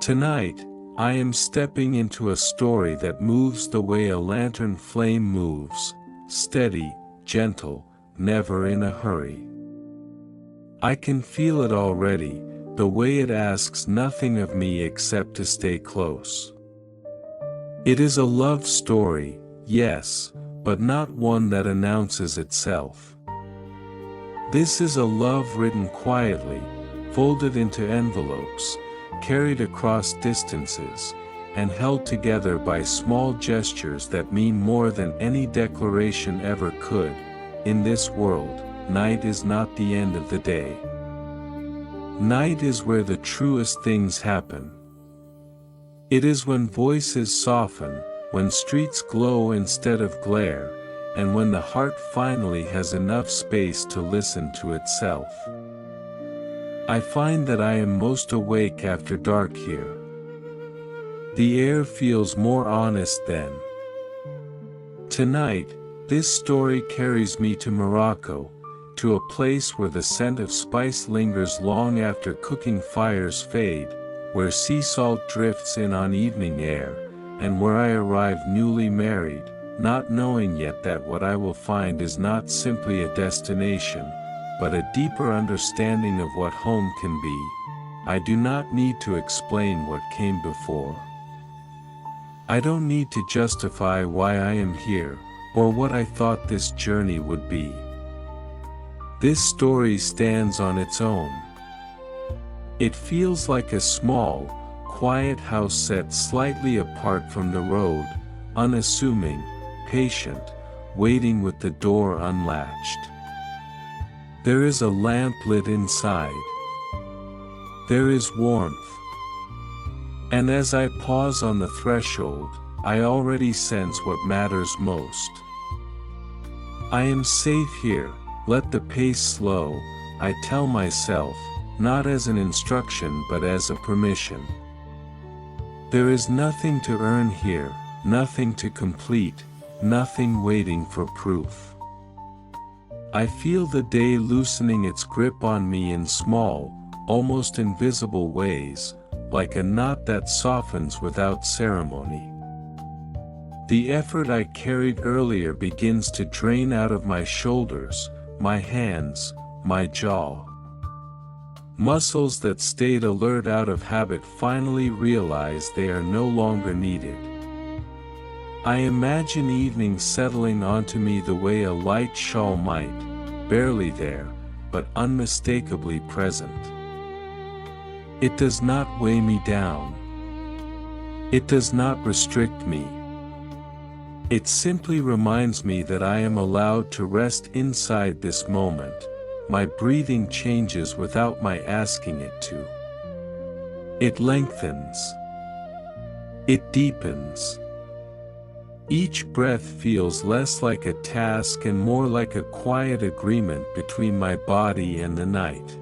Tonight, I am stepping into a story that moves the way a lantern flame moves, steady, gentle, never in a hurry. I can feel it already, the way it asks nothing of me except to stay close. It is a love story, yes, but not one that announces itself. This is a love written quietly, folded into envelopes, carried across distances, and held together by small gestures that mean more than any declaration ever could. In this world, night is not the end of the day. Night is where the truest things happen. It is when voices soften, when streets glow instead of glare, and when the heart finally has enough space to listen to itself. I find that I am most awake after dark here. The air feels more honest then. Tonight, this story carries me to Morocco, to a place where the scent of spice lingers long after cooking fires fade, where sea salt drifts in on evening air, and where I arrive newly married, not knowing yet that what I will find is not simply a destination, but a deeper understanding of what home can be. I do not need to explain what came before. I don't need to justify why I am here, or what I thought this journey would be. This story stands on its own. It feels like a small, quiet house set slightly apart from the road, unassuming, patient, waiting with the door unlatched. There is a lamp lit inside. There is warmth. And as I pause on the threshold, I already sense what matters most. I am safe here, let the pace slow, I tell myself, not as an instruction but as a permission. There is nothing to earn here, nothing to complete, nothing waiting for proof. I feel the day loosening its grip on me in small, almost invisible ways, like a knot that softens without ceremony. The effort I carried earlier begins to drain out of my shoulders, my hands, my jaw. Muscles that stayed alert out of habit finally realize they are no longer needed. I imagine evening settling onto me the way a light shawl might, barely there, but unmistakably present. It does not weigh me down. It does not restrict me. It simply reminds me that I am allowed to rest inside this moment. My breathing changes without my asking it to. It lengthens. It deepens. Each breath feels less like a task and more like a quiet agreement between my body and the night.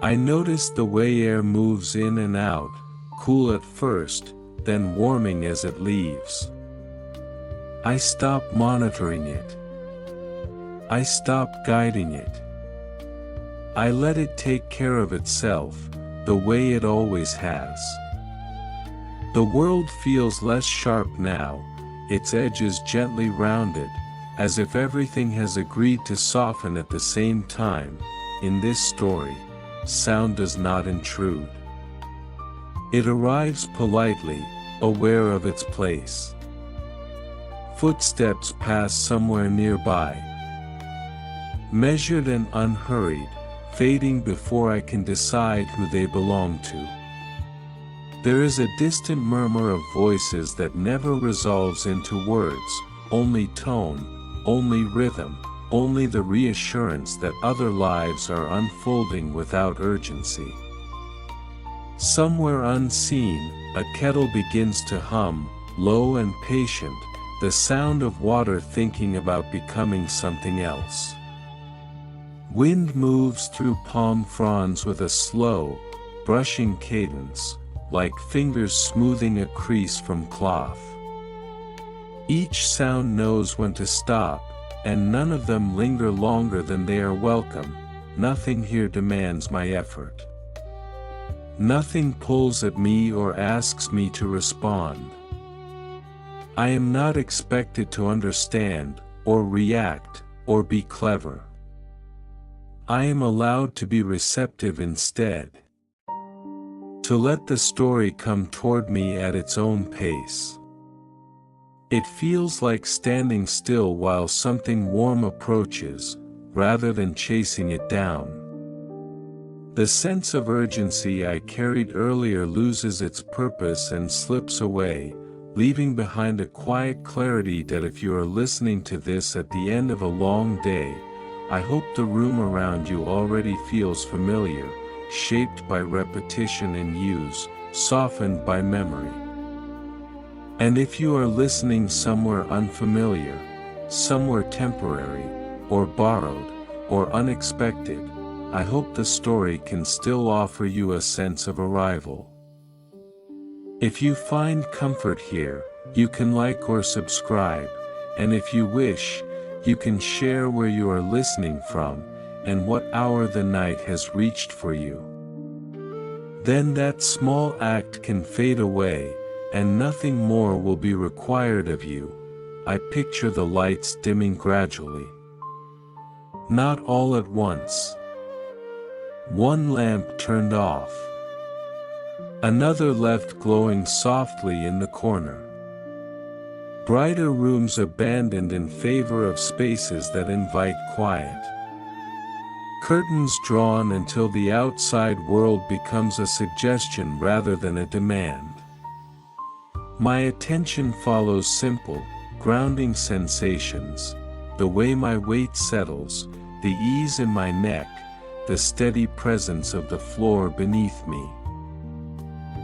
I notice the way air moves in and out, cool at first, then warming as it leaves. I stop monitoring it. I stop guiding it. I let it take care of itself, the way it always has. The world feels less sharp now, its edges gently rounded, as if everything has agreed to soften at the same time. In this story, sound does not intrude. It arrives politely, aware of its place. Footsteps pass somewhere nearby. Measured and unhurried, fading before I can decide who they belong to. There is a distant murmur of voices that never resolves into words, only tone, only rhythm, only the reassurance that other lives are unfolding without urgency. Somewhere unseen, a kettle begins to hum, low and patient, the sound of water thinking about becoming something else. Wind moves through palm fronds with a slow, brushing cadence, like fingers smoothing a crease from cloth. Each sound knows when to stop, and none of them linger longer than they are welcome. Nothing here demands my effort. Nothing pulls at me or asks me to respond. I am not expected to understand, or react, or be clever. I am allowed to be receptive instead. To let the story come toward me at its own pace. It feels like standing still while something warm approaches, rather than chasing it down. The sense of urgency I carried earlier loses its purpose and slips away, leaving behind a quiet clarity that if you are listening to this at the end of a long day, I hope the room around you already feels familiar, shaped by repetition and use, softened by memory. And if you are listening somewhere unfamiliar, somewhere temporary, or borrowed, or unexpected, I hope the story can still offer you a sense of arrival. If you find comfort here, you can like or subscribe, and if you wish, you can share where you are listening from, and what hour the night has reached for you. Then that small act can fade away, and nothing more will be required of you. I picture the lights dimming gradually. Not all at once. One lamp turned off. Another left glowing softly in the corner. Brighter rooms abandoned in favor of spaces that invite quiet. Curtains drawn until the outside world becomes a suggestion rather than a demand. My attention follows simple, grounding sensations, the way my weight settles, the ease in my neck, the steady presence of the floor beneath me.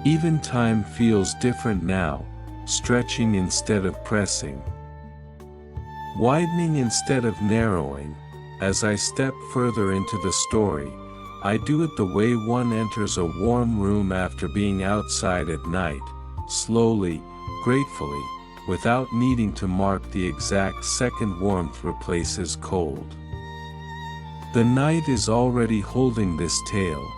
Even time feels different now, stretching instead of pressing, widening instead of narrowing. As I step further into the story, I do it the way one enters a warm room after being outside at night, slowly, gratefully, without needing to mark the exact second warmth replaces cold. The night is already holding this tale.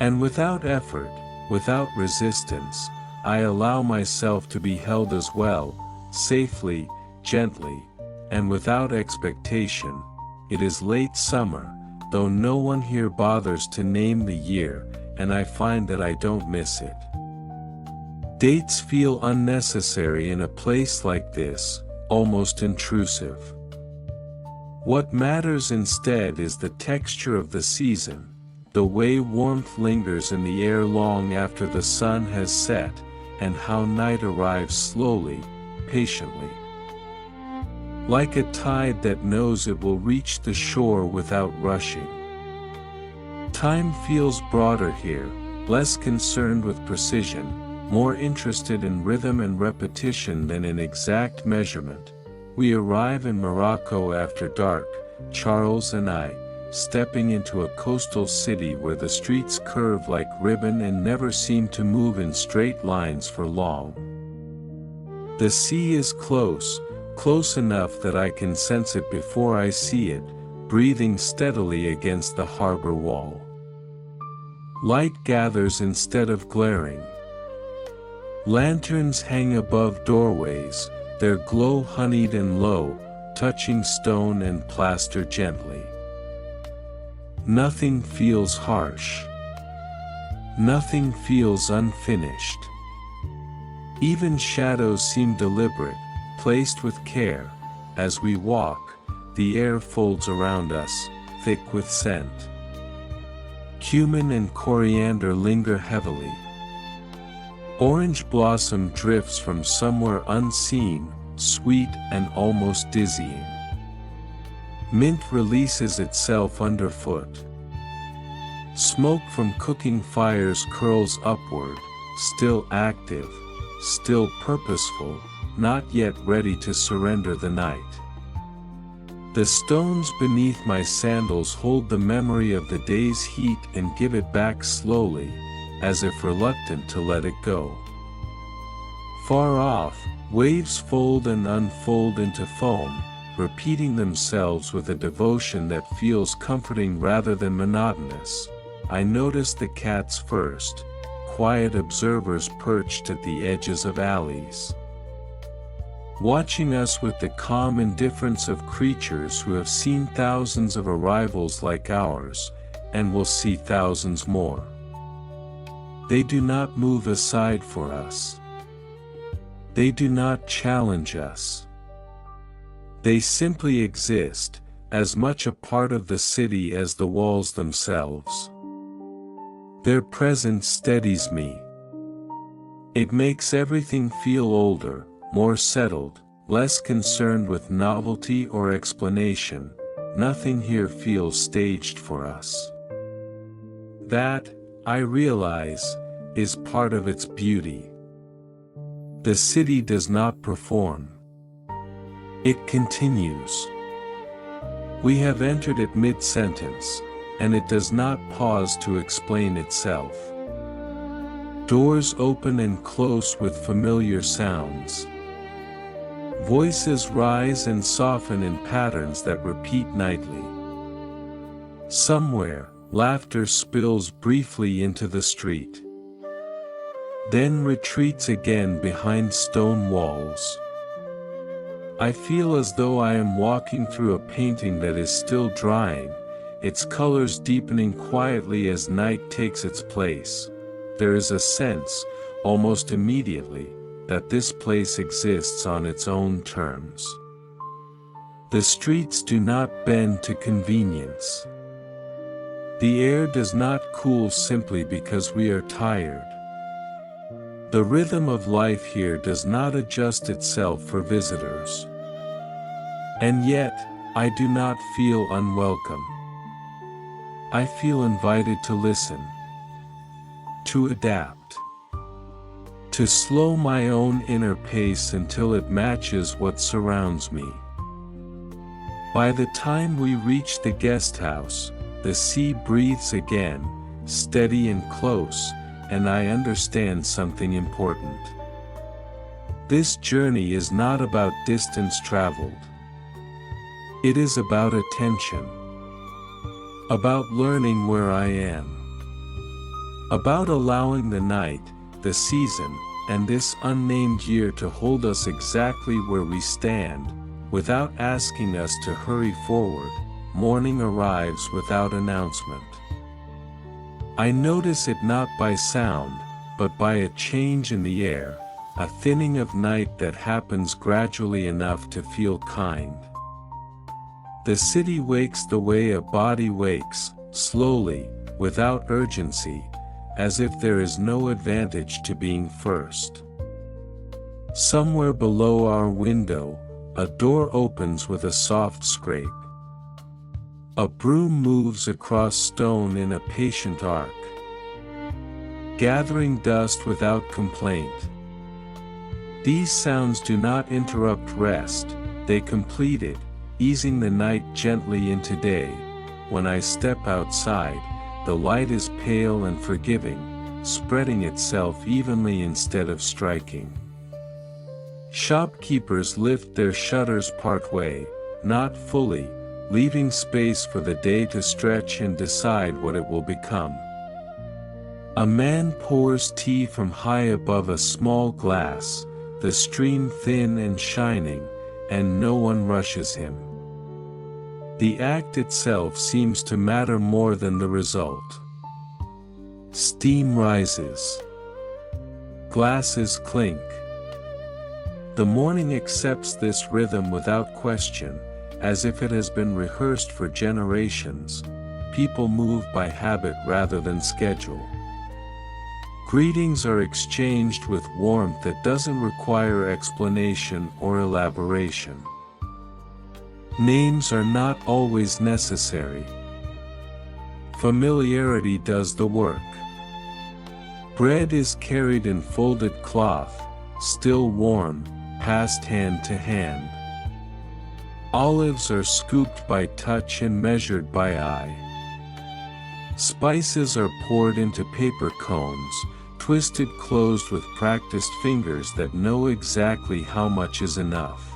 And without effort, without resistance, I allow myself to be held as well, safely, gently, and without expectation. It is late summer, though no one here bothers to name the year, and I find that I don't miss it. Dates feel unnecessary in a place like this, almost intrusive. What matters instead is the texture of the season, the way warmth lingers in the air long after the sun has set, and how night arrives slowly, patiently. Like a tide that knows it will reach the shore without rushing. Time feels broader here, less concerned with precision, more interested in rhythm and repetition than in exact measurement. We arrive in Morocco after dark, Charles and I, stepping into a coastal city where the streets curve like ribbon and never seem to move in straight lines for long. The sea is close, close enough that I can sense it before I see it, breathing steadily against the harbor wall. Light gathers instead of glaring. Lanterns hang above doorways, their glow honeyed and low, touching stone and plaster gently. Nothing feels harsh. Nothing feels unfinished. Even shadows seem deliberate, placed with care. As we walk, the air folds around us, thick with scent. Cumin and coriander linger heavily. Orange blossom drifts from somewhere unseen, sweet and almost dizzying. Mint releases itself underfoot. Smoke from cooking fires curls upward, still active, still purposeful, not yet ready to surrender the night. The stones beneath my sandals hold the memory of the day's heat and give it back slowly, as if reluctant to let it go. Far off, waves fold and unfold into foam, repeating themselves with a devotion that feels comforting rather than monotonous. I notice the cats first, quiet observers perched at the edges of alleys, watching us with the calm indifference of creatures who have seen thousands of arrivals like ours, and will see thousands more. They do not move aside for us. They do not challenge us. They simply exist, as much a part of the city as the walls themselves. Their presence steadies me. It makes everything feel older, more settled, less concerned with novelty or explanation. Nothing here feels staged for us. That, I realize, is part of its beauty. The city does not perform. It continues. We have entered it mid-sentence, and it does not pause to explain itself. Doors open and close with familiar sounds. Voices rise and soften in patterns that repeat nightly. Somewhere, laughter spills briefly into the street, then retreats again behind stone walls. I feel as though I am walking through a painting that is still drying, its colors deepening quietly as night takes its place. There is a sense, almost immediately, that this place exists on its own terms. The streets do not bend to convenience. The air does not cool simply because we are tired. The rhythm of life here does not adjust itself for visitors. And yet, I do not feel unwelcome. I feel invited to listen, to adapt, to slow my own inner pace until it matches what surrounds me. By the time we reach the guest house, the sea breathes again, steady and close, and I understand something important. This journey is not about distance traveled. It is about attention. About learning where I am. About allowing the night, the season, and this unnamed year to hold us exactly where we stand, without asking us to hurry forward. Morning arrives without announcement. I notice it not by sound, but by a change in the air, a thinning of night that happens gradually enough to feel kind. The city wakes the way a body wakes, slowly, without urgency, as if there is no advantage to being first. Somewhere below our window, a door opens with a soft scrape. A broom moves across stone in a patient arc, gathering dust without complaint. These sounds do not interrupt rest, they complete it, easing the night gently into day. When I step outside, the light is pale and forgiving, spreading itself evenly instead of striking. Shopkeepers lift their shutters partway, not fully, leaving space for the day to stretch and decide what it will become. A man pours tea from high above a small glass, the stream thin and shining, and no one rushes him. The act itself seems to matter more than the result. Steam rises. Glasses clink. The morning accepts this rhythm without question, as if it has been rehearsed for generations. People move by habit rather than schedule. Greetings are exchanged with warmth that doesn't require explanation or elaboration. Names are not always necessary. Familiarity does the work. Bread is carried in folded cloth, still warm, passed hand to hand. Olives are scooped by touch and measured by eye. Spices are poured into paper cones, twisted closed with practiced fingers that know exactly how much is enough.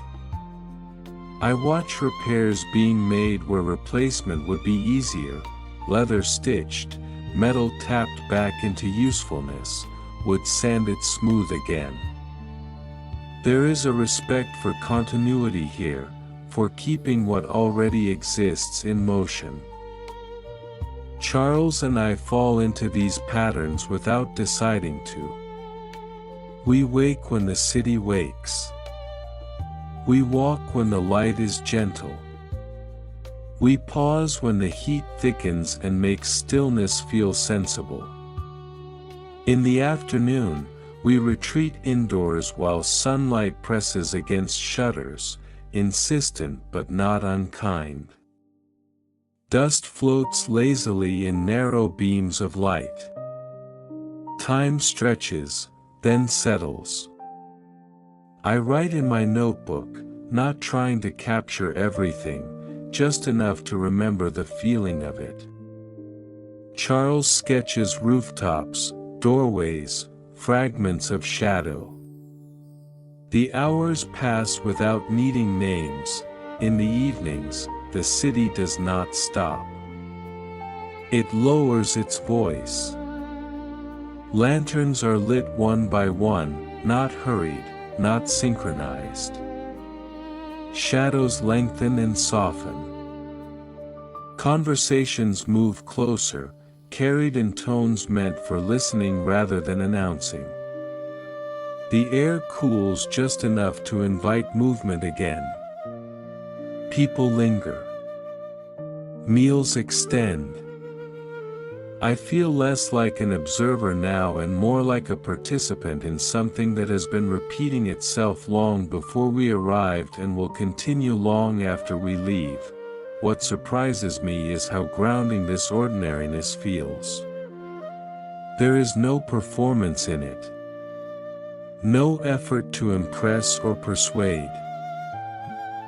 I watch repairs being made where replacement would be easier, leather stitched, metal tapped back into usefulness, would sand it smooth again. There is a respect for continuity here, for keeping what already exists in motion. Charles and I fall into these patterns without deciding to. We wake when the city wakes. We walk when the light is gentle. We pause when the heat thickens and makes stillness feel sensible. In the afternoon, we retreat indoors while sunlight presses against shutters, insistent but not unkind. Dust floats lazily in narrow beams of light. Time stretches, then settles. I write in my notebook, not trying to capture everything, just enough to remember the feeling of it. Charles sketches rooftops, doorways, fragments of shadow. The hours pass without needing names. In the evenings, the city does not stop. It lowers its voice. Lanterns are lit one by one, not hurried, not synchronized. Shadows lengthen and soften. Conversations move closer, carried in tones meant for listening rather than announcing. The air cools just enough to invite movement again. People linger. Meals extend. I feel less like an observer now and more like a participant in something that has been repeating itself long before we arrived and will continue long after we leave. What surprises me is how grounding this ordinariness feels. There is no performance in it. No effort to impress or persuade.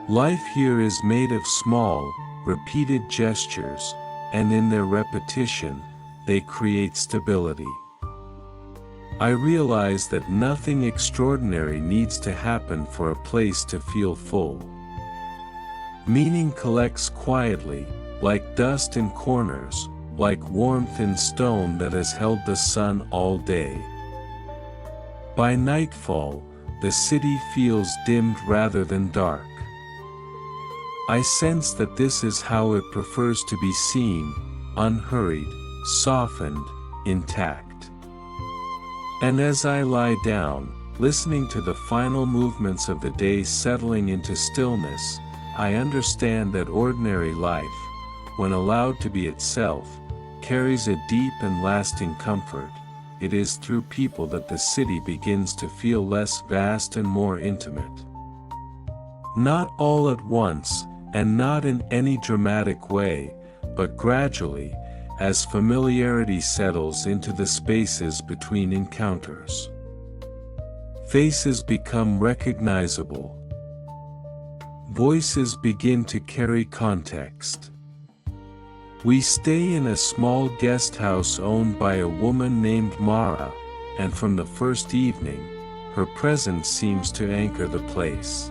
Life here is made of small, repeated gestures, and in their repetition, they create stability. I realize that nothing extraordinary needs to happen for a place to feel full. Meaning collects quietly, like dust in corners, like warmth in stone that has held the sun all day. By nightfall, the city feels dimmed rather than dark. I sense that this is how it prefers to be seen, unhurried, softened, intact. And as I lie down, listening to the final movements of the day settling into stillness, I understand that ordinary life, when allowed to be itself, carries a deep and lasting comfort. It is through people that the city begins to feel less vast and more intimate. Not all at once, and not in any dramatic way, but gradually, as familiarity settles into the spaces between encounters. Faces become recognizable. Voices begin to carry context. We stay in a small guest house owned by a woman named Mara, and from the first evening, her presence seems to anchor the place.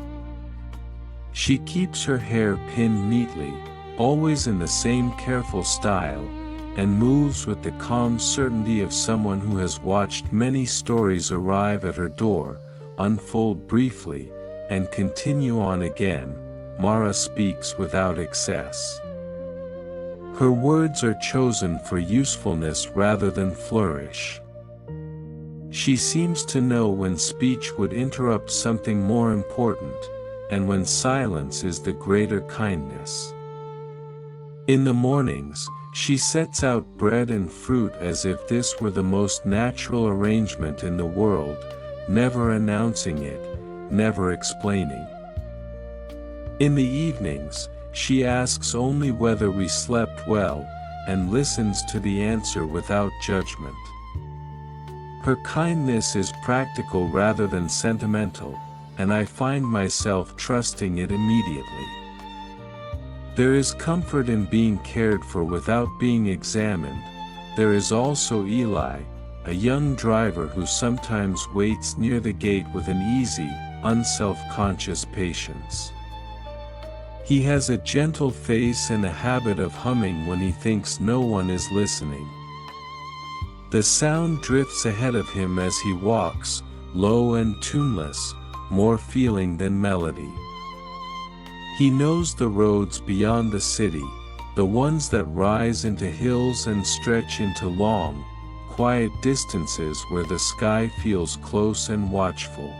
She keeps her hair pinned neatly, always in the same careful style, and moves with the calm certainty of someone who has watched many stories arrive at her door, unfold briefly, and continue on again. Mara speaks without excess. Her words are chosen for usefulness rather than flourish. She seems to know when speech would interrupt something more important, and when silence is the greater kindness. In the mornings, she sets out bread and fruit as if this were the most natural arrangement in the world, never announcing it, never explaining. In the evenings, she asks only whether we slept well, and listens to the answer without judgment. Her kindness is practical rather than sentimental, and I find myself trusting it immediately. There is comfort in being cared for without being examined. There is also Eli, a young driver who sometimes waits near the gate with an easy, unself-conscious patience. He has a gentle face and a habit of humming when he thinks no one is listening. The sound drifts ahead of him as he walks, low and tuneless, more feeling than melody. He knows the roads beyond the city, the ones that rise into hills and stretch into long, quiet distances where the sky feels close and watchful.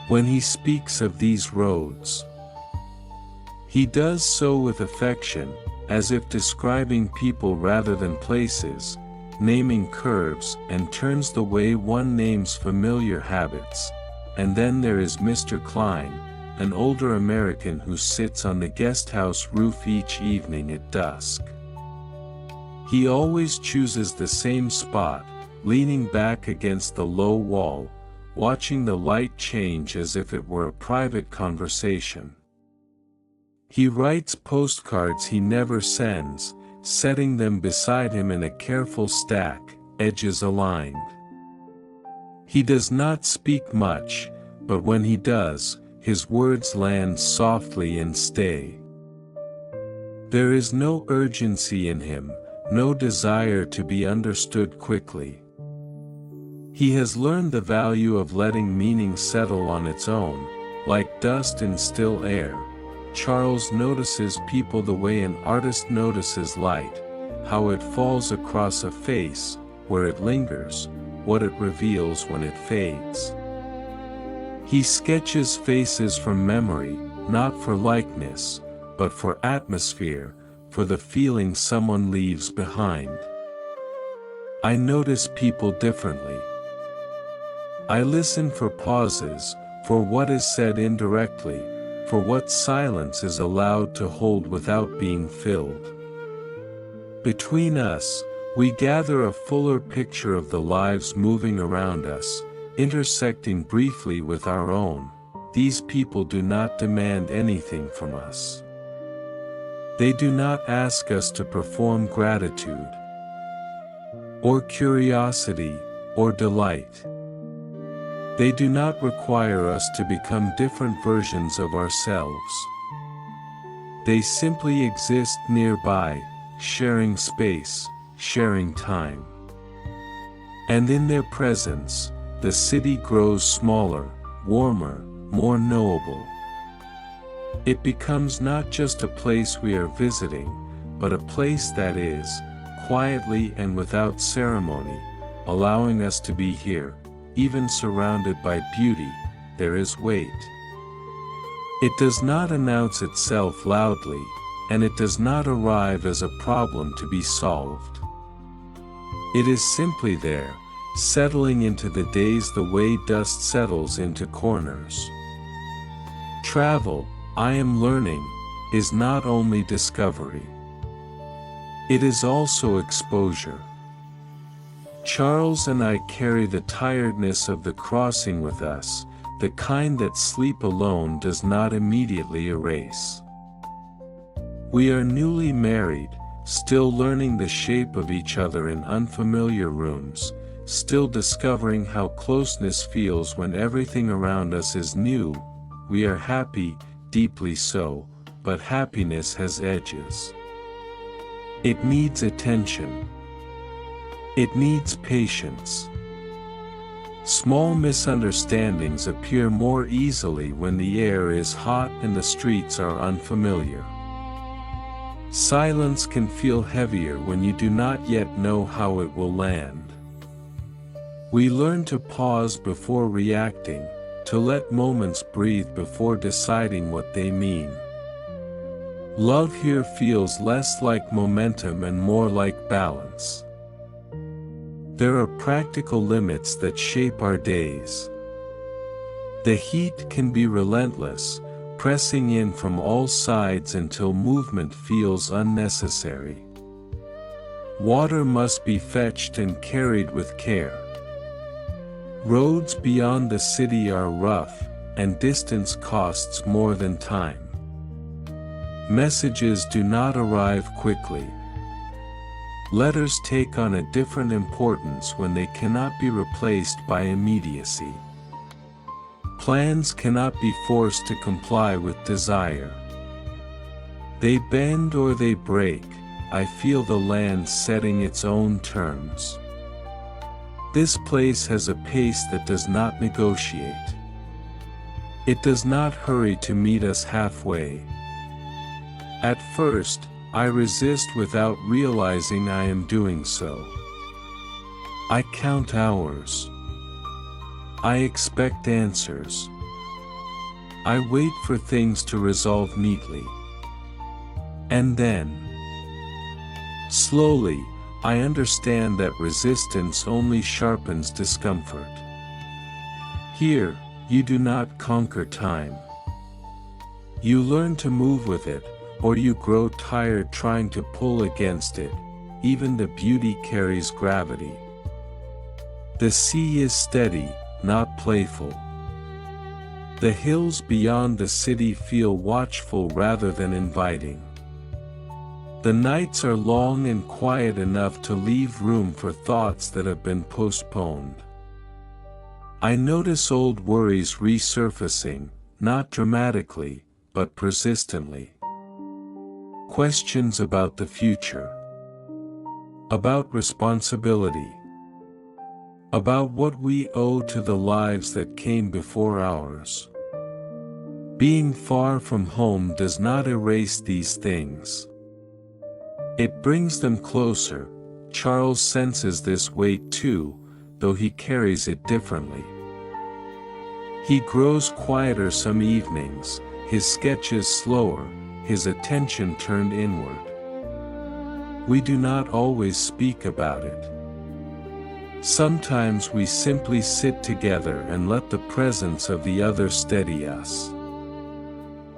When he speaks of these roads, he does so with affection, as if describing people rather than places, naming curves and turns the way one names familiar habits. And then there is Mr. Klein, an older American who sits on the guesthouse roof each evening at dusk. He always chooses the same spot, leaning back against the low wall, watching the light change as if it were a private conversation. He writes postcards he never sends, setting them beside him in a careful stack, edges aligned. He does not speak much, but when he does, his words land softly and stay. There is no urgency in him, no desire to be understood quickly. He has learned the value of letting meaning settle on its own, like dust in still air. Charles notices people the way an artist notices light, how it falls across a face, where it lingers, what it reveals when it fades. He sketches faces from memory, not for likeness, but for atmosphere, for the feeling someone leaves behind. I notice people differently. I listen for pauses, for what is said indirectly, for what silence is allowed to hold without being filled. Between us, we gather a fuller picture of the lives moving around us, intersecting briefly with our own. These people do not demand anything from us. They do not ask us to perform gratitude, or curiosity, or delight. They do not require us to become different versions of ourselves. They simply exist nearby, sharing space, sharing time. And in their presence, the city grows smaller, warmer, more knowable. It becomes not just a place we are visiting, but a place that is, quietly and without ceremony, allowing us to be here. Even surrounded by beauty, there is weight. It does not announce itself loudly, and it does not arrive as a problem to be solved. It is simply there, settling into the days the way dust settles into corners. Travel, I am learning, is not only discovery. It is also exposure. Charles and I carry the tiredness of the crossing with us, the kind that sleep alone does not immediately erase. We are newly married, still learning the shape of each other in unfamiliar rooms, still discovering how closeness feels when everything around us is new. We are happy, deeply so, but happiness has edges. It needs attention. It needs patience. Small misunderstandings appear more easily when the air is hot and the streets are unfamiliar. Silence can feel heavier when you do not yet know how it will land. We learn to pause before reacting, to let moments breathe before deciding what they mean. Love here feels less like momentum and more like balance. There are practical limits that shape our days. The heat can be relentless, pressing in from all sides until movement feels unnecessary. Water must be fetched and carried with care. Roads beyond the city are rough, and distance costs more than time. Messages do not arrive quickly. Letters take on a different importance when they cannot be replaced by immediacy. Plans cannot be forced to comply with desire. They bend or they break, I feel the land setting its own terms. This place has a pace that does not negotiate. It does not hurry to meet us halfway. At first, I resist without realizing I am doing so. I count hours. I expect answers. I wait for things to resolve neatly. And then, slowly, I understand that resistance only sharpens discomfort. Here, you do not conquer time. You learn to move with it, or you grow tired trying to pull against it. Even the beauty carries gravity. The sea is steady, not playful. The hills beyond the city feel watchful rather than inviting. The nights are long and quiet enough to leave room for thoughts that have been postponed. I notice old worries resurfacing, not dramatically, but persistently. Questions about the future. About responsibility. About what we owe to the lives that came before ours. Being far from home does not erase these things. It brings them closer. Charles senses this weight too, though he carries it differently. He grows quieter some evenings, his sketches slower, his attention turned inward. We do not always speak about it. Sometimes we simply sit together and let the presence of the other steady us.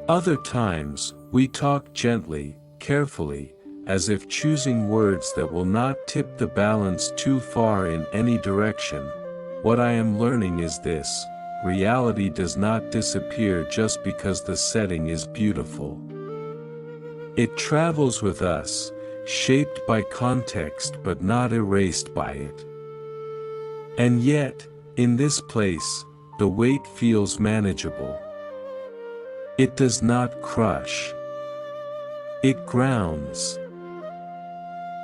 Other times, we talk gently, carefully, as if choosing words that will not tip the balance too far in any direction. What I am learning is this: reality does not disappear just because the setting is beautiful. It travels with us, shaped by context but not erased by it. And yet, in this place, the weight feels manageable. It does not crush. It grounds.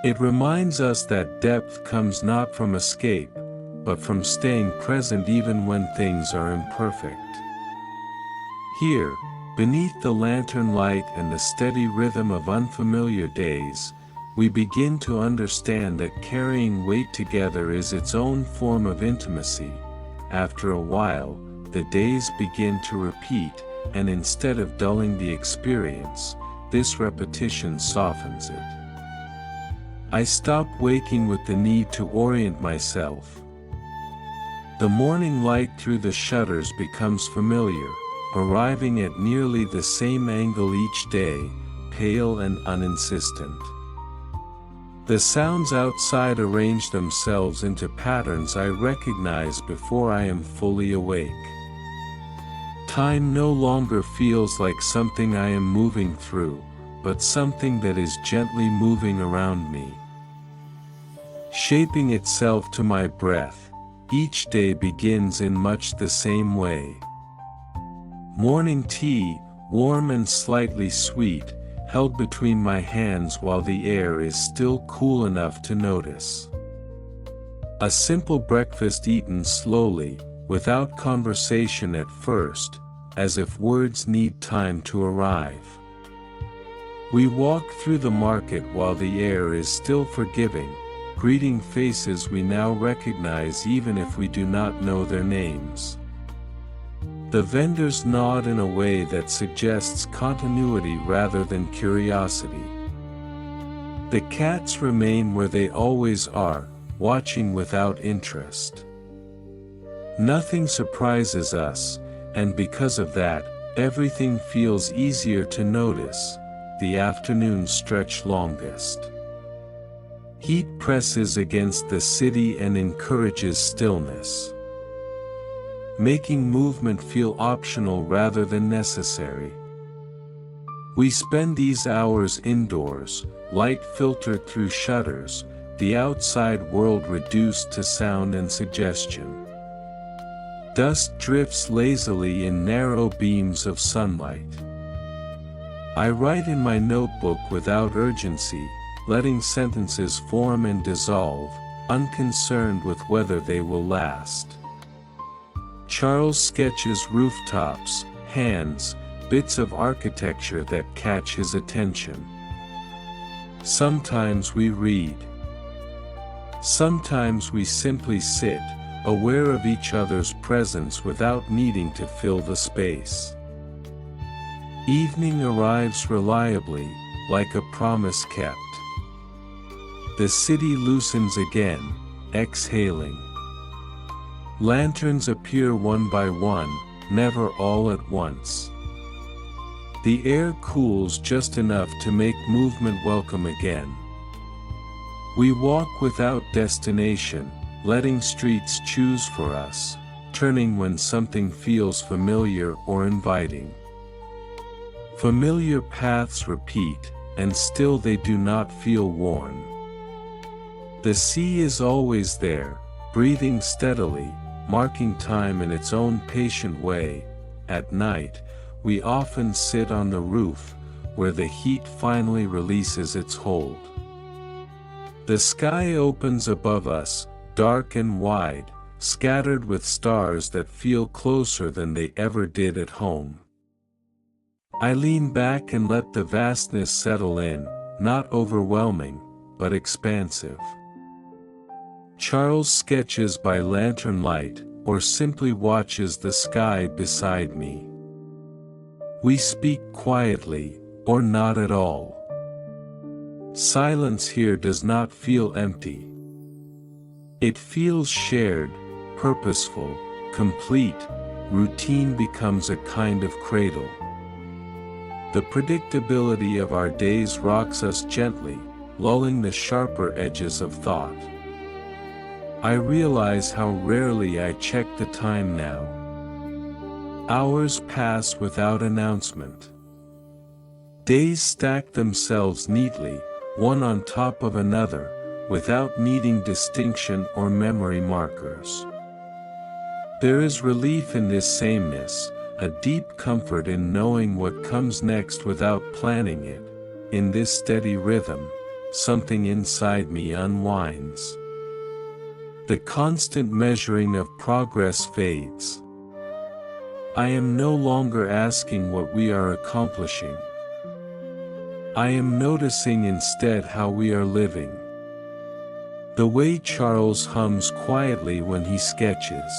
It reminds us that depth comes not from escape, but from staying present even when things are imperfect. Here, beneath the lantern light and the steady rhythm of unfamiliar days, we begin to understand that carrying weight together is its own form of intimacy. After a while, the days begin to repeat, and instead of dulling the experience, this repetition softens it. I stop waking with the need to orient myself. The morning light through the shutters becomes familiar, arriving at nearly the same angle each day, pale and uninsistent. The sounds outside arrange themselves into patterns I recognize before I am fully awake. Time no longer feels like something I am moving through, but something that is gently moving around me. Shaping itself to my breath, each day begins in much the same way. Morning tea, warm and slightly sweet, held between my hands while the air is still cool enough to notice. A simple breakfast eaten slowly, without conversation at first, as if words need time to arrive. We walk through the market while the air is still forgiving, greeting faces we now recognize even if we do not know their names. The vendors nod in a way that suggests continuity rather than curiosity. The cats remain where they always are, watching without interest. Nothing surprises us, and because of that, everything feels easier to notice. The afternoons stretch longest. Heat presses against the city and encourages stillness, making movement feel optional rather than necessary. We spend these hours indoors, light filtered through shutters, the outside world reduced to sound and suggestion. Dust drifts lazily in narrow beams of sunlight. I write in my notebook without urgency, letting sentences form and dissolve, unconcerned with whether they will last. Charles sketches rooftops, hands, bits of architecture that catch his attention. Sometimes we read. Sometimes we simply sit, aware of each other's presence without needing to fill the space. Evening arrives reliably, like a promise kept. The city loosens again, exhaling. Lanterns appear one by one, never all at once. The air cools just enough to make movement welcome again. We walk without destination, letting streets choose for us, turning when something feels familiar or inviting. Familiar paths repeat, and still they do not feel worn. The sea is always there, breathing steadily, marking time in its own patient way. At night, we often sit on the roof, where the heat finally releases its hold. The sky opens above us, dark and wide, scattered with stars that feel closer than they ever did at home. I lean back and let the vastness settle in, not overwhelming, but expansive. Charles sketches by lantern light, or simply watches the sky beside me. We speak quietly, or not at all. Silence here does not feel empty. It feels shared, purposeful, complete. Routine becomes a kind of cradle. The predictability of our days rocks us gently, lulling the sharper edges of thought. I realize how rarely I check the time now. Hours pass without announcement. Days stack themselves neatly, one on top of another, without needing distinction or memory markers. There is relief in this sameness, a deep comfort in knowing what comes next without planning it. In this steady rhythm, something inside me unwinds. The constant measuring of progress fades. I am no longer asking what we are accomplishing. I am noticing instead how we are living. The way Charles hums quietly when he sketches.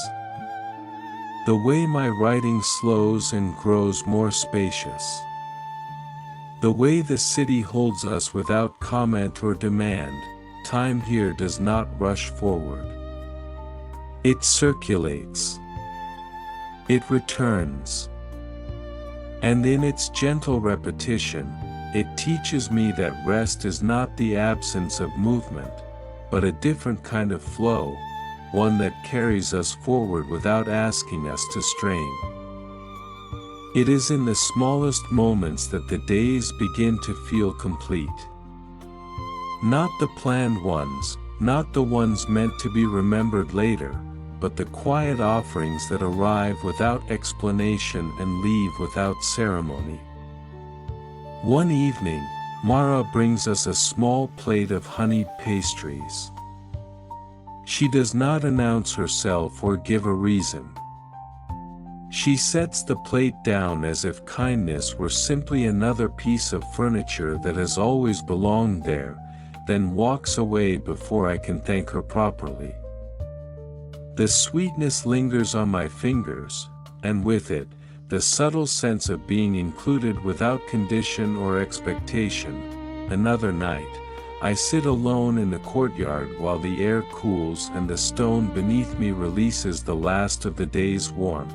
The way my writing slows and grows more spacious. The way the city holds us without comment or demand. Time here does not rush forward. It circulates. It returns. And in its gentle repetition, it teaches me that rest is not the absence of movement, but a different kind of flow, one that carries us forward without asking us to strain. It is in the smallest moments that the days begin to feel complete. Not the planned ones, not the ones meant to be remembered later, but the quiet offerings that arrive without explanation and leave without ceremony. One evening, Mara brings us a small plate of honeyed pastries. She does not announce herself or give a reason. She sets the plate down as if kindness were simply another piece of furniture that has always belonged there, then walks away before I can thank her properly. The sweetness lingers on my fingers, and with it, the subtle sense of being included without condition or expectation. Another night, I sit alone in the courtyard while the air cools and the stone beneath me releases the last of the day's warmth.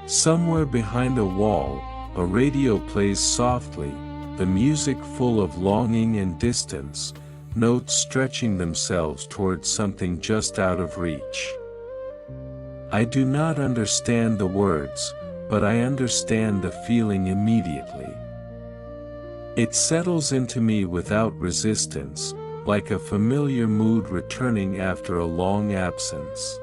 Somewhere behind a wall, a radio plays softly, the music full of longing and distance, notes stretching themselves towards something just out of reach. I do not understand the words, but I understand the feeling immediately. It settles into me without resistance, like a familiar mood returning after a long absence.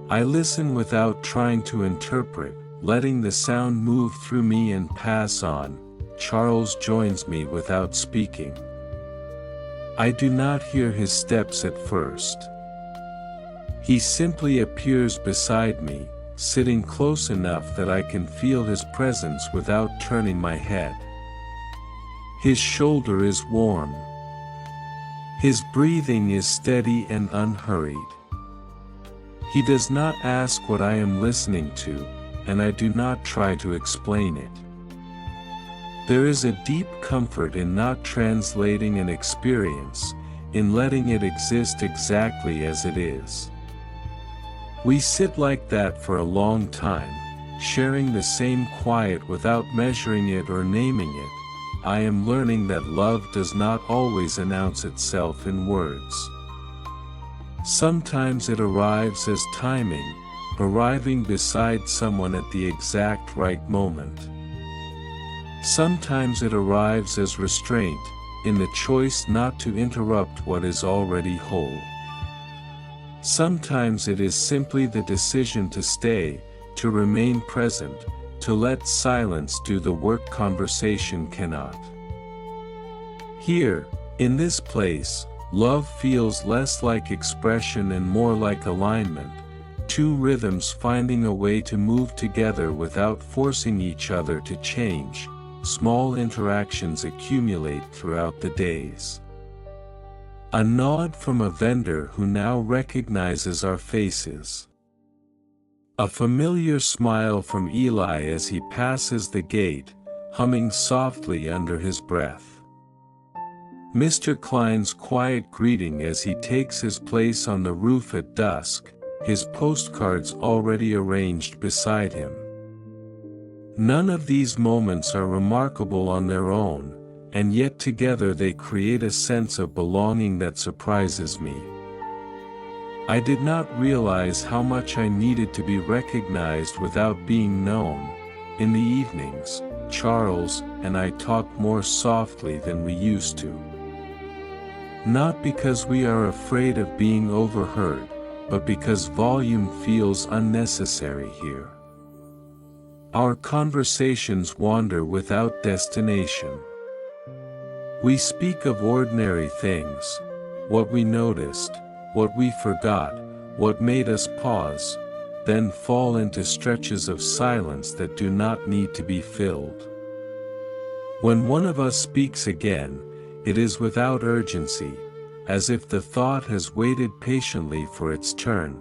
I listen without trying to interpret, letting the sound move through me and pass on. Charles joins me without speaking. I do not hear his steps at first. He simply appears beside me, sitting close enough that I can feel his presence without turning my head. His shoulder is warm. His breathing is steady and unhurried. He does not ask what I am listening to, and I do not try to explain it. There is a deep comfort in not translating an experience, in letting it exist exactly as it is. We sit like that for a long time, sharing the same quiet without measuring it or naming it. I am learning that love does not always announce itself in words. Sometimes it arrives as timing, arriving beside someone at the exact right moment. Sometimes it arrives as restraint, in the choice not to interrupt what is already whole. Sometimes it is simply the decision to stay, to remain present, to let silence do the work conversation cannot. Here, in this place, love feels less like expression and more like alignment, two rhythms finding a way to move together without forcing each other to change. Small interactions accumulate throughout the days. A nod from a vendor who now recognizes our faces. A familiar smile from Eli as he passes the gate, humming softly under his breath. Mr. Klein's quiet greeting as he takes his place on the roof at dusk, his postcards already arranged beside him. None of these moments are remarkable on their own, and yet together they create a sense of belonging that surprises me. I did not realize how much I needed to be recognized without being known. In the evenings, Charles and I talk more softly than we used to. Not because we are afraid of being overheard, but because volume feels unnecessary here. Our conversations wander without destination. We speak of ordinary things, what we noticed, what we forgot, what made us pause, then fall into stretches of silence that do not need to be filled. When one of us speaks again, it is without urgency, as if the thought has waited patiently for its turn.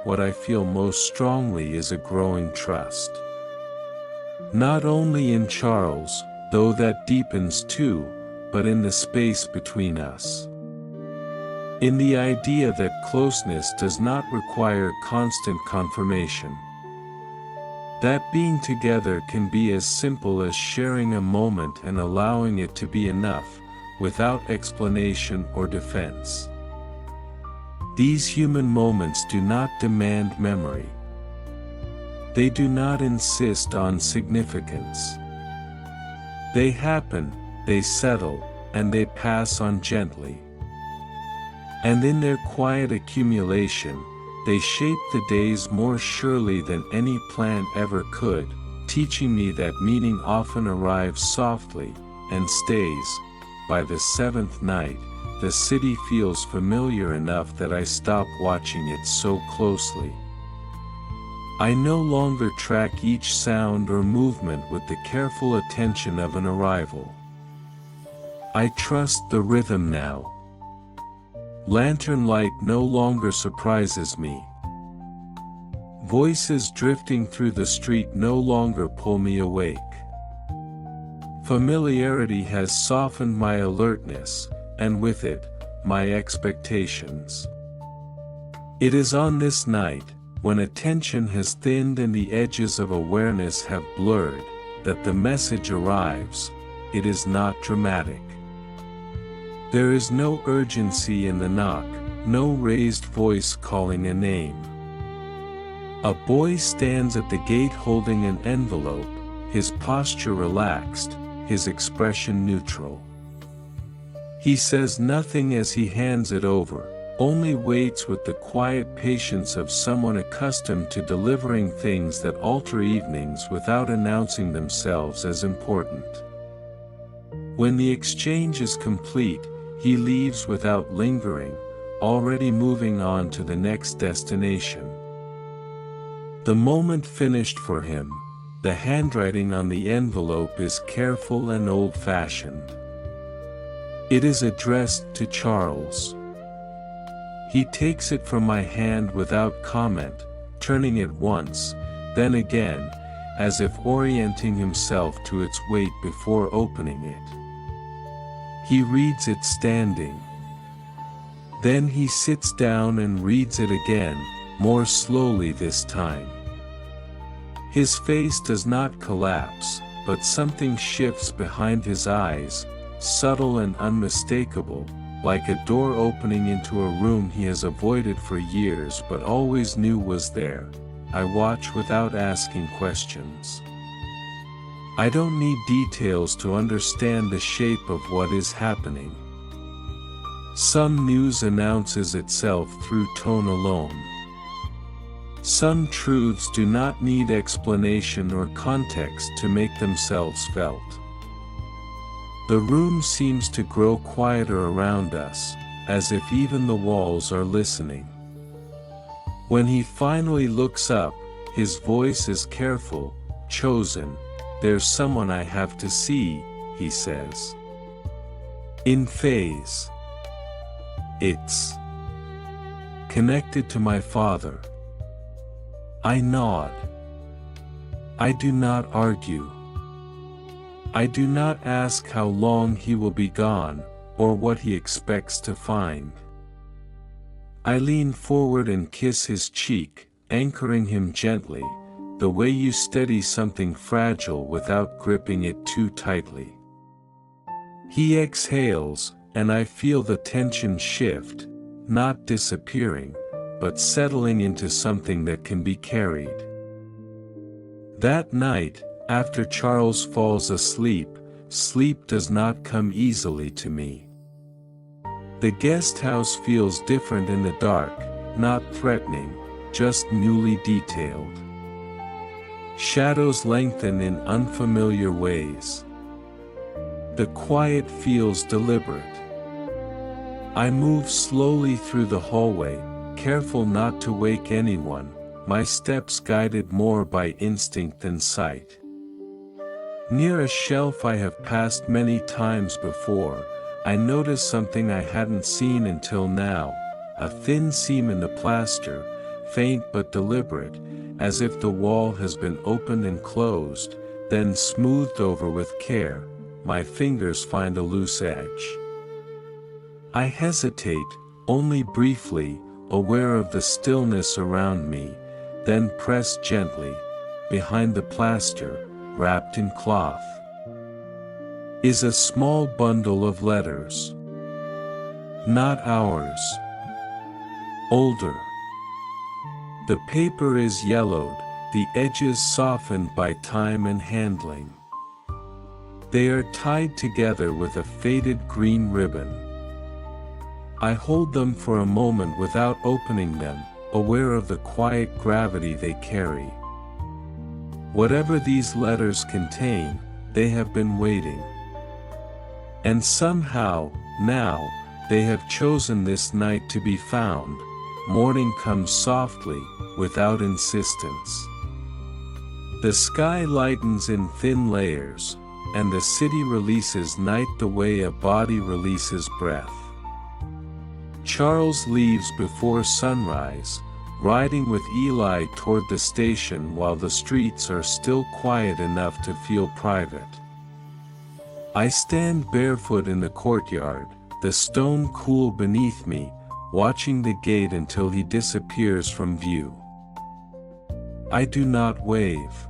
What I feel most strongly is a growing trust. Not only in Charles, though that deepens too, but in the space between us. In the idea that closeness does not require constant confirmation. That being together can be as simple as sharing a moment and allowing it to be enough, without explanation or defense. These human moments do not demand memory. They do not insist on significance. They happen, they settle, and they pass on gently. And in their quiet accumulation, they shape the days more surely than any plan ever could, teaching me that meaning often arrives softly, and stays. By the seventh night, the city feels familiar enough that I stop watching it so closely. I no longer track each sound or movement with the careful attention of an arrival. I trust the rhythm now. Lantern light no longer surprises me. Voices drifting through the street no longer pull me awake. Familiarity has softened my alertness, and with it, my expectations. It is on this night, when attention has thinned and the edges of awareness have blurred, that the message arrives. It is not dramatic. There is no urgency in the knock, no raised voice calling a name. A boy stands at the gate holding an envelope, his posture relaxed, his expression neutral. He says nothing as he hands it over, only waits with the quiet patience of someone accustomed to delivering things that alter evenings without announcing themselves as important. When the exchange is complete, he leaves without lingering, already moving on to the next destination. The moment finished for him, the handwriting on the envelope is careful and old-fashioned. It is addressed to Charles. He takes it from my hand without comment, turning it once, then again, as if orienting himself to its weight before opening it. He reads it standing. Then he sits down and reads it again, more slowly this time. His face does not collapse, but something shifts behind his eyes, subtle and unmistakable, like a door opening into a room he has avoided for years but always knew was there. I watch without asking questions. I don't need details to understand the shape of what is happening. Some news announces itself through tone alone. Some truths do not need explanation or context to make themselves felt. The room seems to grow quieter around us, as if even the walls are listening. When he finally looks up, his voice is careful, chosen. "There's someone I have to see," he says. "In phase. It's connected to my father." I nod. I do not argue. I do not ask how long he will be gone, or what he expects to find. I lean forward and kiss his cheek, anchoring him gently, the way you steady something fragile without gripping it too tightly. He exhales, and I feel the tension shift, not disappearing, but settling into something that can be carried. That night, after Charles falls asleep, sleep does not come easily to me. The guest house feels different in the dark, not threatening, just newly detailed. Shadows lengthen in unfamiliar ways. The quiet feels deliberate. I move slowly through the hallway, careful not to wake anyone, my steps guided more by instinct than sight. Near a shelf I have passed many times before, I notice something I hadn't seen until now, a thin seam in the plaster, faint but deliberate, as if the wall has been opened and closed, then smoothed over with care. My fingers find a loose edge. I hesitate, only briefly, aware of the stillness around me, then press gently, behind the plaster, wrapped in cloth, is a small bundle of letters. Not ours. Older. The paper is yellowed, the edges softened by time and handling. They are tied together with a faded green ribbon. I hold them for a moment without opening them, aware of the quiet gravity they carry. Whatever these letters contain, they have been waiting. And somehow, now, they have chosen this night to be found. Morning comes softly, without insistence. The sky lightens in thin layers, and the city releases night the way a body releases breath. Charles leaves before sunrise, riding with Eli toward the station while the streets are still quiet enough to feel private. I stand barefoot in the courtyard, the stone cool beneath me, watching the gate until he disappears from view. I do not wave.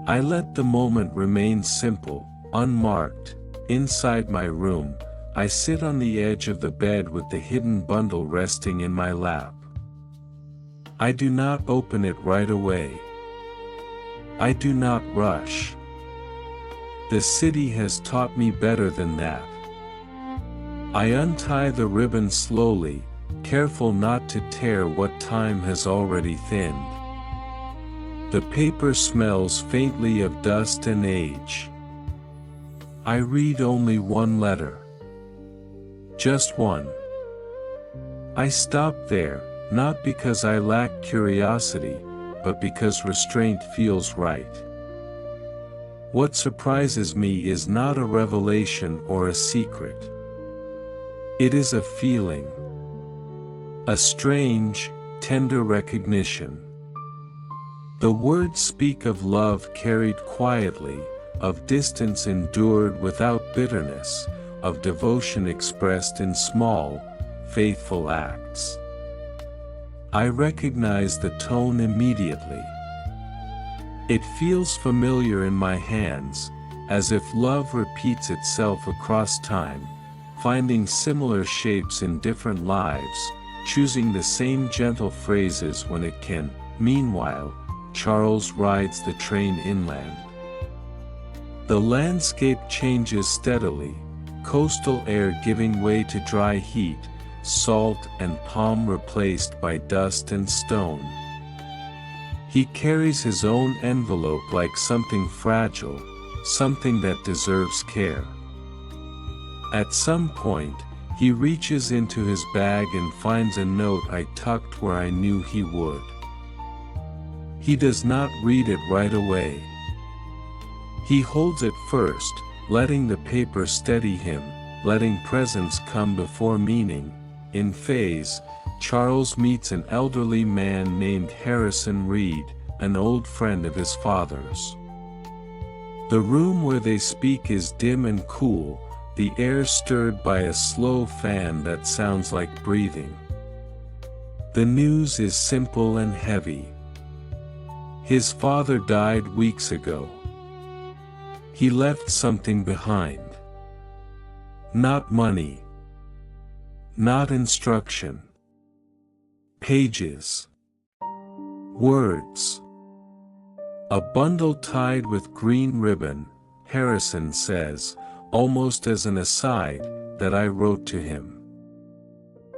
I let the moment remain simple, unmarked. Inside my room, I sit on the edge of the bed with the hidden bundle resting in my lap. I do not open it right away. I do not rush. The city has taught me better than that. I untie the ribbon slowly, careful not to tear what time has already thinned. The paper smells faintly of dust and age. I read only one letter. Just one. I stopped there, not because I lack curiosity, but because restraint feels right. What surprises me is not a revelation or a secret. It is a feeling. A strange, tender recognition. The words speak of love carried quietly, of distance endured without bitterness, of devotion expressed in small, faithful acts. I recognize the tone immediately. It feels familiar in my hands, as if love repeats itself across time, finding similar shapes in different lives, choosing the same gentle phrases when it can. Meanwhile, Charles rides the train inland. The landscape changes steadily, coastal air giving way to dry heat, salt and palm replaced by dust and stone. He carries his own envelope like something fragile, something that deserves care. At some point, he reaches into his bag and finds a note I tucked where I knew he would. He does not read it right away. He holds it first, letting the paper steady him, letting presence come before meaning. In phase, Charles meets an elderly man named Harrison Reed, an old friend of his father's. The room where they speak is dim and cool, the air stirred by a slow fan that sounds like breathing. The news is simple and heavy. His father died weeks ago. He left something behind. Not money. Not instruction. Pages. Words. A bundle tied with green ribbon, Harrison says, almost as an aside, that I wrote to him.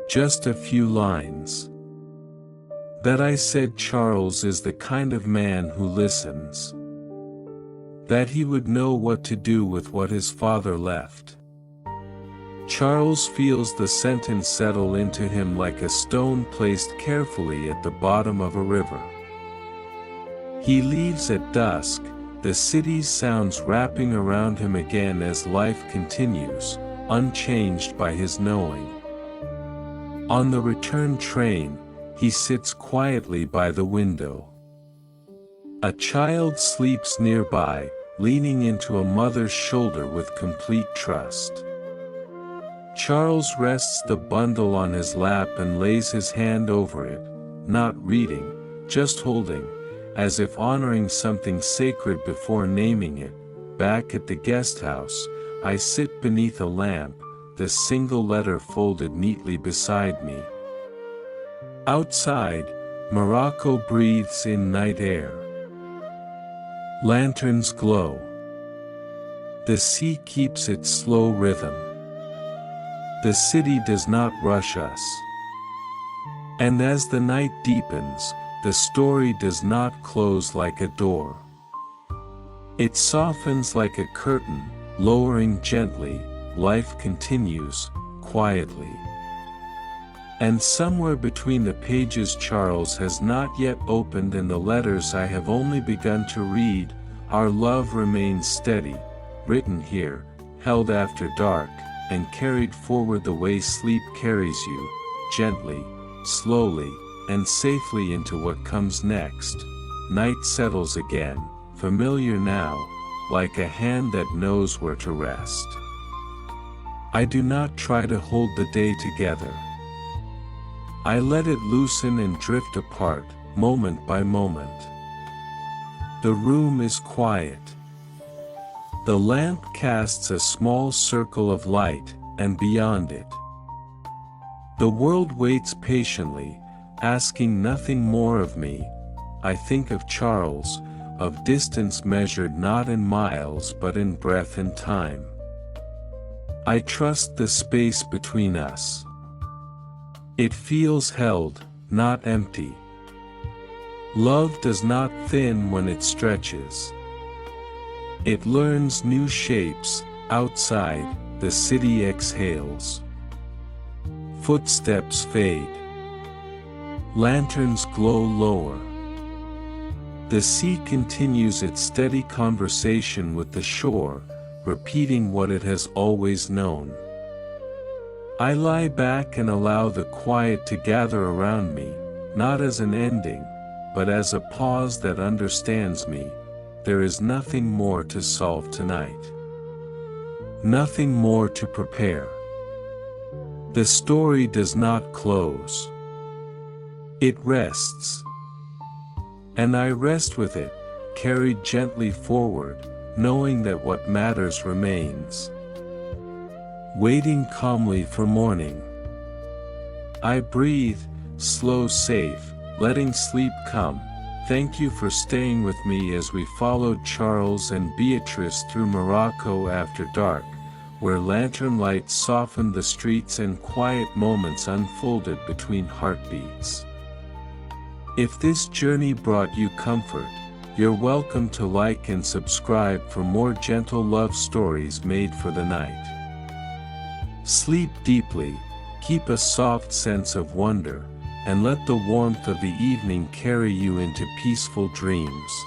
Just a few lines. That I said Charles is the kind of man who listens. That he would know what to do with what his father left. Charles feels the sentence settle into him like a stone placed carefully at the bottom of a river. He leaves at dusk, the city's sounds wrapping around him again as life continues, unchanged by his knowing. On the return train, he sits quietly by the window. A child sleeps nearby, leaning into a mother's shoulder with complete trust. Charles rests the bundle on his lap and lays his hand over it, not reading, just holding, as if honoring something sacred before naming it. Back at the guest house, I sit beneath a lamp, the single letter folded neatly beside me. Outside, Morocco breathes in night air. Lanterns glow. The sea keeps its slow rhythm. The city does not rush us. And as the night deepens, the story does not close like a door. It softens like a curtain, lowering gently. Life continues, quietly. And somewhere between the pages Charles has not yet opened and the letters I have only begun to read, our love remains steady, written here, held after dark, and carried forward the way sleep carries you, gently, slowly, and safely into what comes next. Night settles again, familiar now, like a hand that knows where to rest. I do not try to hold the day together. I let it loosen and drift apart, moment by moment. The room is quiet. The lamp casts a small circle of light, and beyond it, the world waits patiently, asking nothing more of me. I think of Charles, of distance measured not in miles but in breath and time. I trust the space between us. It feels held, not empty. Love does not thin when it stretches. It learns new shapes. Outside, the city exhales. Footsteps fade. Lanterns glow lower. The sea continues its steady conversation with the shore, repeating what it has always known. I lie back and allow the quiet to gather around me, not as an ending, but as a pause that understands me. There is nothing more to solve tonight. Nothing more to prepare. The story does not close. It rests. And I rest with it, carried gently forward, knowing that what matters remains. Waiting calmly for morning. I breathe, slow, safe, letting sleep come. Thank you for staying with me as we followed Charles and Beatrice through Morocco after dark, where lantern lights softened the streets and quiet moments unfolded between heartbeats. If this journey brought you comfort, you're welcome to like and subscribe for more gentle love stories made for the night. Sleep deeply, keep a soft sense of wonder, and let the warmth of the evening carry you into peaceful dreams.